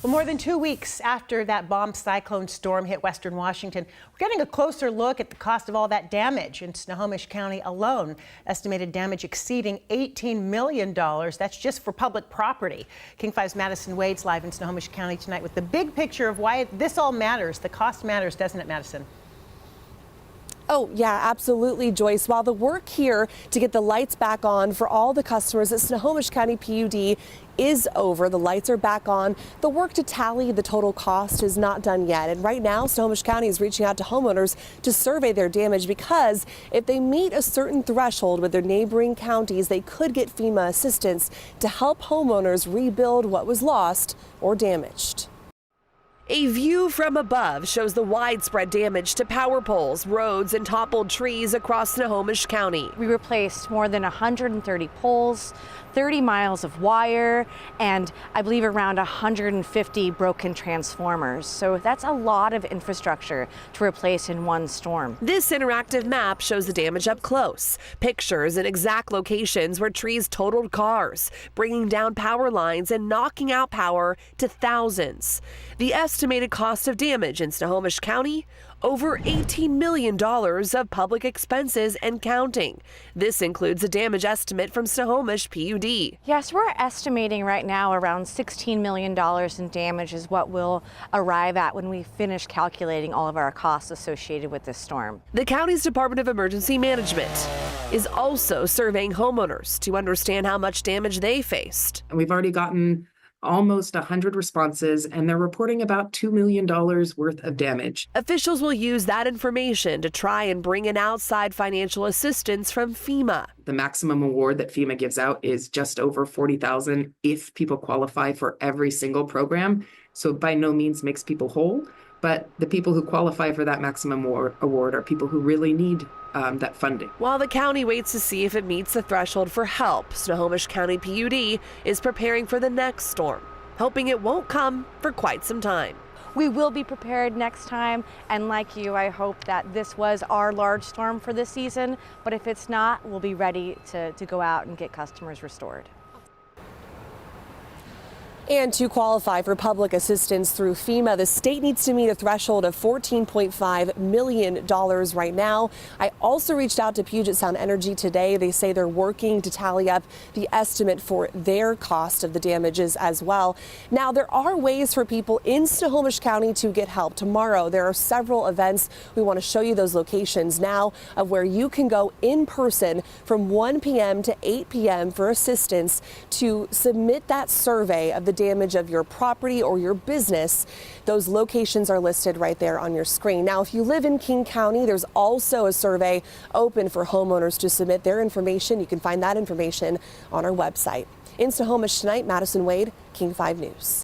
Well, more than 2 weeks after that bomb cyclone storm hit western Washington, we're getting a closer look at the cost of all that damage in Snohomish County alone. Estimated damage exceeding $18 million. That's just for public property. King 5's Madison Wade's live in Snohomish County tonight with the big picture of why this all matters. The cost matters, doesn't it, Madison? Oh, yeah, absolutely, Joyce. While the work here to get the lights back on for all the customers at Snohomish County PUD is over, the lights are back on, the work to tally the total cost is not done yet. And right now, Snohomish County is reaching out to homeowners to survey their damage because if they meet a certain threshold with their neighboring counties, they could get FEMA assistance to help homeowners rebuild what was lost or damaged. A view from above shows the widespread damage to power poles, roads, and toppled trees across Snohomish County. We replaced more than 130 poles, 30 miles of wire, and I believe around 150 broken transformers. So that's a lot of infrastructure to replace in one storm. This interactive map shows the damage up close. Pictures and exact locations where trees totaled cars, bringing down power lines and knocking out power to thousands. The estimated cost of damage in Snohomish County, over $18 million of public expenses and counting. This includes a damage estimate from Snohomish PUD. Yes, we're estimating right now around $16 million in damage is what we'll arrive at when we finish calculating all of our costs associated with this storm. The county's Department of Emergency Management is also surveying homeowners to understand how much damage they faced. And we've already gotten almost 100 responses, and they're reporting about $2 million worth of damage. Officials will use that information to try and bring in outside financial assistance from FEMA. The maximum award that FEMA gives out is just over $40,000 if people qualify for every single program. So by no means makes people whole, but the people who qualify for that maximum award are people who really need that funding. While the county waits to see if it meets the threshold for help, Snohomish County PUD is preparing for the next storm, hoping it won't come for quite some time. We will be prepared next time, and like you, I hope that this was our large storm for this season, but if it's not, we'll be ready to go out and get customers restored. And to qualify for public assistance through FEMA, the state needs to meet a threshold of $14.5 million right now. I also reached out to Puget Sound Energy today. They say they're working to tally up the estimate for their cost of the damages as well. Now, there are ways for people in Snohomish County to get help. Tomorrow, there are several events. We want to show you those locations now of where you can go in person from 1 p.m. to 8 p.m. for assistance to submit that survey of the damage of your property or your business. Those locations are listed right there on your screen. Now, if you live in King County, there's also a survey open for homeowners to submit their information. You can find that information on our website. In Snohomish tonight, Madison Wade, King 5 News.